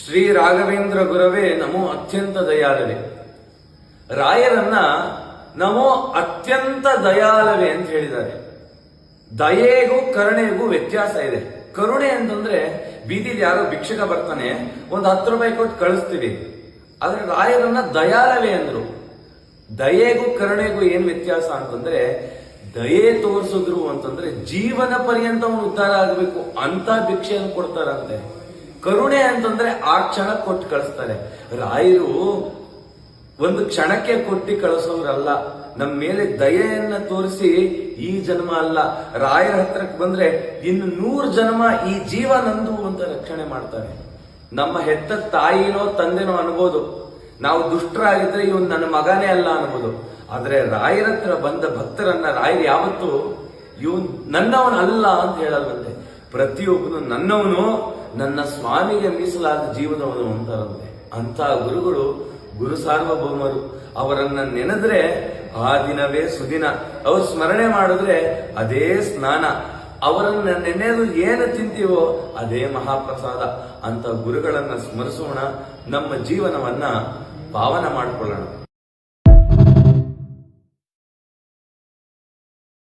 ಶ್ರೀ ರಾಘವೇಂದ್ರ ಗುರವೇ ನಮೋ ಅತ್ಯಂತ ದಯಾಳವೇ. ರಾಯರನ್ನ ನಮೋ ಅತ್ಯಂತ ದಯಾಳವೇ ಅಂತ ಹೇಳಿದ್ದಾರೆ. ದಯೆಗೂ ಕರುಣೆಗೂ ವ್ಯತ್ಯಾಸ ಇದೆ. ಕರುಣೆ ಅಂತಂದ್ರೆ ಬೀದಿಲಿ ಯಾರೋ ಭಿಕ್ಷಕ ಬರ್ತಾನೆ, ಒಂದು 10 ರೂಪಾಯಿ ಕೊಟ್ಟು ಕಳಿಸ್ತೀವಿ. ಆದ್ರೆ ರಾಯರನ್ನ ದಯಾಳವೇ ಅಂದ್ರು. ದಯೆಗೂ ಕರುಣೆಗೂ ಏನ್ ವ್ಯತ್ಯಾಸ ಅಂತಂದ್ರೆ, ದಯೆ ತೋರಿಸಿದ್ರು ಅಂತಂದ್ರೆ ಜೀವನ ಪರ್ಯಂತ ಅವನು ಉದ್ಧಾರ ಆಗಬೇಕು ಅಂತ ಭಿಕ್ಷೆಯನ್ನು ಕೊಡ್ತಾರಂತೆ. ಕರುಣೆ ಅಂತಂದ್ರೆ ಆ ಕ್ಷಣ ಕೊಟ್ಟು ಕಳಿಸ್ತಾರೆ. ರಾಯರು ಒಂದು ಕ್ಷಣಕ್ಕೆ ಕೊಟ್ಟು ಕಳಿಸೋರಲ್ಲ, ನಮ್ಮ ಮೇಲೆ ದಯೆಯನ್ನ ತೋರಿಸಿ ಈ ಜನ್ಮ ಅಲ್ಲ, ರಾಯರ ಹತ್ರಕ್ಕೆ ಬಂದ್ರೆ ಇನ್ನು 100 ಜನ್ಮ ಈ ಜೀವ ನಂದು ಅಂತ ರಕ್ಷಣೆ ಮಾಡ್ತಾರೆ. ನಮ್ಮ ಹೆತ್ತ ತಾಯಿನೋ ತಂದೆನೋ ಅನ್ಬೋದು, ನಾವು ದುಷ್ಟರಾಗಿದ್ರೆ ಇವನು ನನ್ನ ಮಗನೇ ಅಲ್ಲ ಅನ್ಬೋದು. ಆದ್ರೆ ರಾಯರ ಹತ್ರ ಬಂದ ಭಕ್ತರನ್ನ ರಾಯರು ಯಾವತ್ತು ಇವನ್ ನನ್ನವನಲ್ಲ ಅಂತ ಹೇಳಲ್ವಂತೆ. ಪ್ರತಿಯೊಬ್ಬನು ನನ್ನವನು, ನನ್ನ ಸ್ವಾಮಿಗೆ ಮೀಸಲಾದ ಜೀವನವನು ಅಂತಾರಂತೆ. ಅಂತ ಗುರುಗಳು ಗುರು ಸಾರ್ವಭೌಮರು. ಅವರನ್ನ ನೆನೆದ್ರೆ ಆ ದಿನವೇ ಸುದಿನ. ಅವ್ರು ಸ್ಮರಣೆ ಮಾಡಿದ್ರೆ ಅದೇ ಸ್ನಾನ. ಅವರನ್ನ ನೆನೆದು ಏನು ತಿಂತೀವೋ ಅದೇ ಮಹಾಪ್ರಸಾದ. ಅಂತ ಗುರುಗಳನ್ನ ಸ್ಮರಿಸೋಣ, ನಮ್ಮ ಜೀವನವನ್ನ ಪಾವನ ಮಾಡಿಕೊಳ್ಳೋಣ.